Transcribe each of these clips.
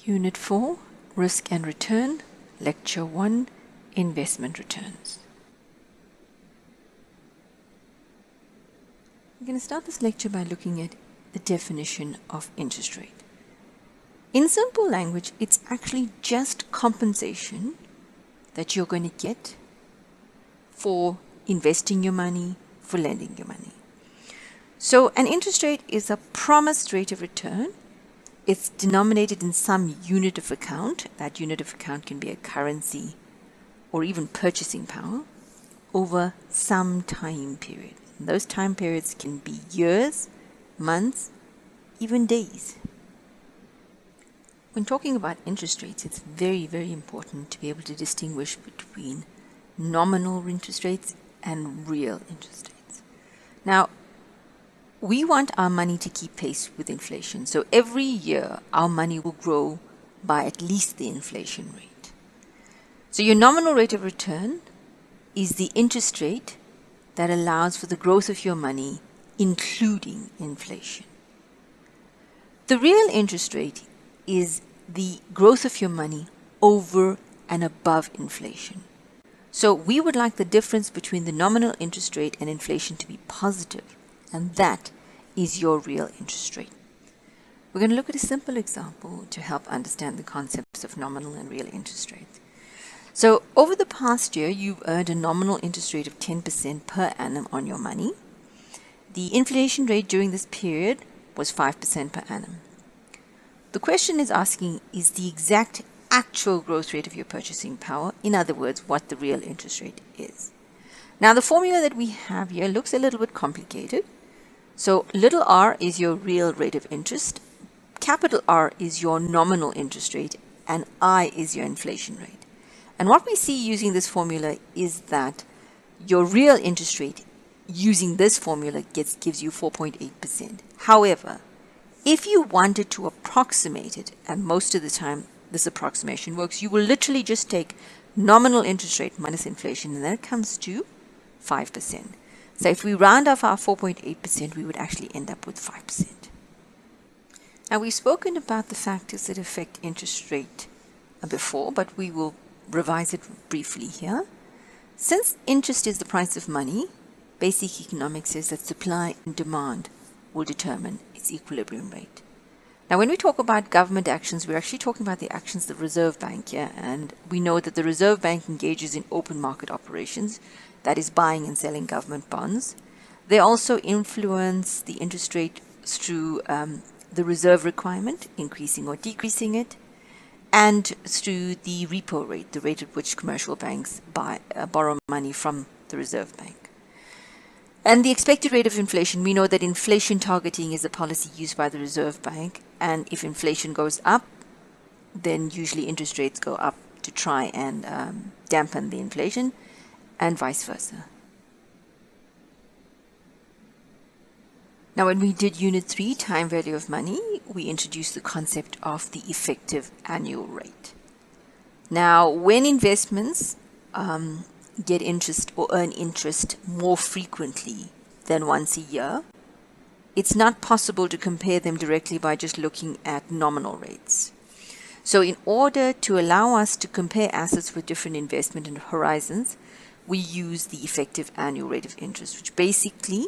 Unit 4, Risk and Return, Lecture 1, Investment Returns. We're going to start this lecture by looking at the definition of interest rate. In simple language, it's actually just compensation that you're going to get for investing your money, for lending your money. So an interest rate is a promised rate of return. It's denominated in some unit of account. That unit of account can be a currency or even purchasing power over some time period. And those time periods can be years, months, even days. When talking about interest rates, it's very, very important to be able to distinguish between nominal interest rates and real interest rates. Now, we want our money to keep pace with inflation. So every year, our money will grow by at least the inflation rate. So your nominal rate of return is the interest rate that allows for the growth of your money, including inflation. The real interest rate is the growth of your money over and above inflation. So we would like the difference between the nominal interest rate and inflation to be positive, and that is your real interest rate. We're going to look at a simple example to help understand the concepts of nominal and real interest rates. So over the past year, you've earned a nominal interest rate of 10% per annum on your money. The inflation rate during this period was 5% per annum. The question is asking, is the exact actual growth rate of your purchasing power? In other words, what the real interest rate is. Now, the formula that we have here looks a little bit complicated. So little r is your real rate of interest, capital R is your nominal interest rate, and I is your inflation rate. And what we see using this formula is that your real interest rate using this formula gives you 4.8%. However, if you wanted to approximate it, and most of the time this approximation works, you will literally just take nominal interest rate minus inflation, and that comes to 5%. So if we round off our 4.8%, we would actually end up with 5%. Now, we've spoken about the factors that affect interest rate before, but we will revise it briefly here. Since interest is the price of money, basic economics says that supply and demand will determine its equilibrium rate. Now, when we talk about government actions, we're actually talking about the actions of the Reserve Bank here, and we know that the Reserve Bank engages in open market operations, that is buying and selling government bonds. They also influence the interest rate through the reserve requirement, increasing or decreasing it, and through the repo rate, the rate at which commercial banks borrow money from the Reserve Bank. And the expected rate of inflation, we know that inflation targeting is a policy used by the Reserve Bank, and if inflation goes up, then usually interest rates go up to try and dampen the inflation, and vice versa. Now, when we did Unit 3, Time Value of Money, we introduced the concept of the effective annual rate. Now, when investments get interest or earn interest more frequently than once a year, it's not possible to compare them directly by just looking at nominal rates. So in order to allow us to compare assets with different investment and horizons, we use the effective annual rate of interest, which basically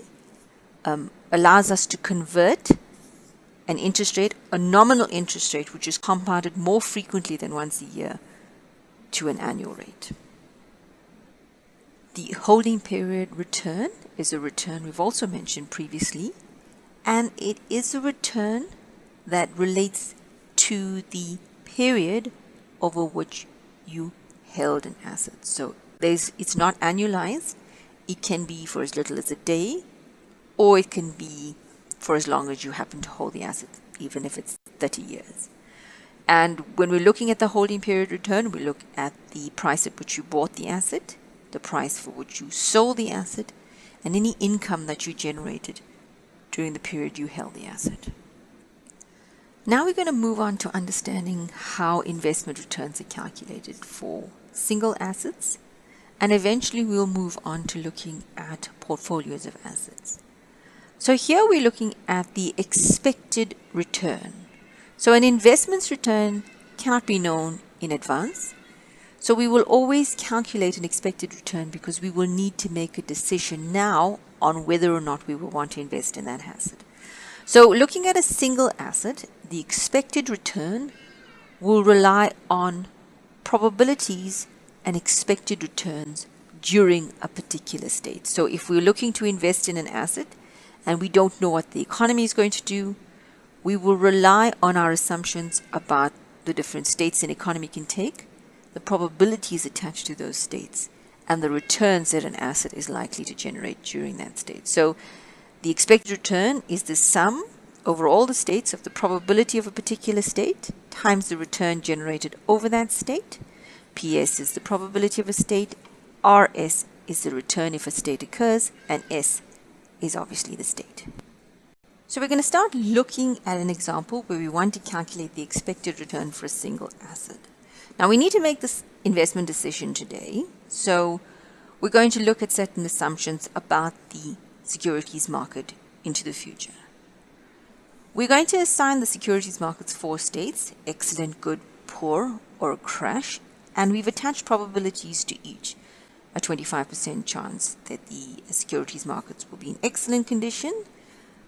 allows us to convert an interest rate, a nominal interest rate, which is compounded more frequently than once a year, to an annual rate. The holding period return is a return we've also mentioned previously, and it is a return that relates to the period over which you held an asset. So it's not annualized. It can be for as little as a day, or it can be for as long as you happen to hold the asset, even if it's 30 years. And when we're looking at the holding period return, we look at the price at which you bought the asset, the price for which you sold the asset, and any income that you generated during the period you held the asset. Now we're going to move on to understanding how investment returns are calculated for single assets, and eventually we'll move on to looking at portfolios of assets. So here we're looking at the expected return. So an investment's return cannot be known in advance. So we will always calculate an expected return because we will need to make a decision now on whether or not we will want to invest in that asset. So looking at a single asset, the expected return will rely on probabilities and expected returns during a particular state. So if we're looking to invest in an asset and we don't know what the economy is going to do, we will rely on our assumptions about the different states an economy can take, the probabilities attached to those states, and the returns that an asset is likely to generate during that state. So the expected return is the sum over all the states of the probability of a particular state times the return generated over that state. PS is the probability of a state, RS is the return if a state occurs, and S is obviously the state. So we're going to start looking at an example where we want to calculate the expected return for a single asset. Now we need to make this investment decision today, so we're going to look at certain assumptions about the securities market into the future. We're going to assign the securities markets 4 states: excellent, good, poor, or a crash, and we've attached probabilities to each. A 25% chance that the securities markets will be in excellent condition,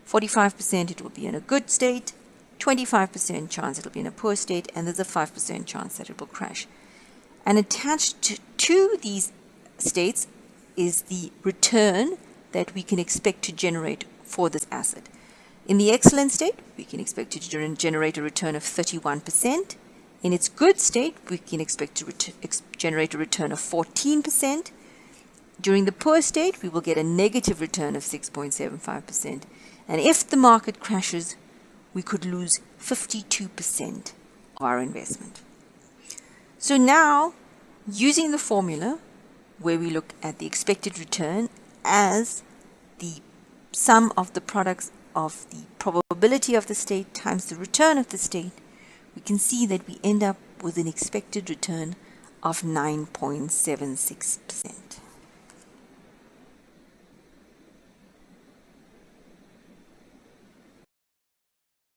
45% it will be in a good state, 25% chance it will be in a poor state, and there's a 5% chance that it will crash. And attached to these states is the return that we can expect to generate for this asset. In the excellent state, we can expect to generate a return of 31%. In its good state, we can expect to generate a return of 14%. During the poor state, we will get a negative return of 6.75%. And if the market crashes, we could lose 52% of our investment. So now, using the formula where we look at the expected return as the sum of the products of the probability of the state times the return of the state, we can see that we end up with an expected return of 9.76%.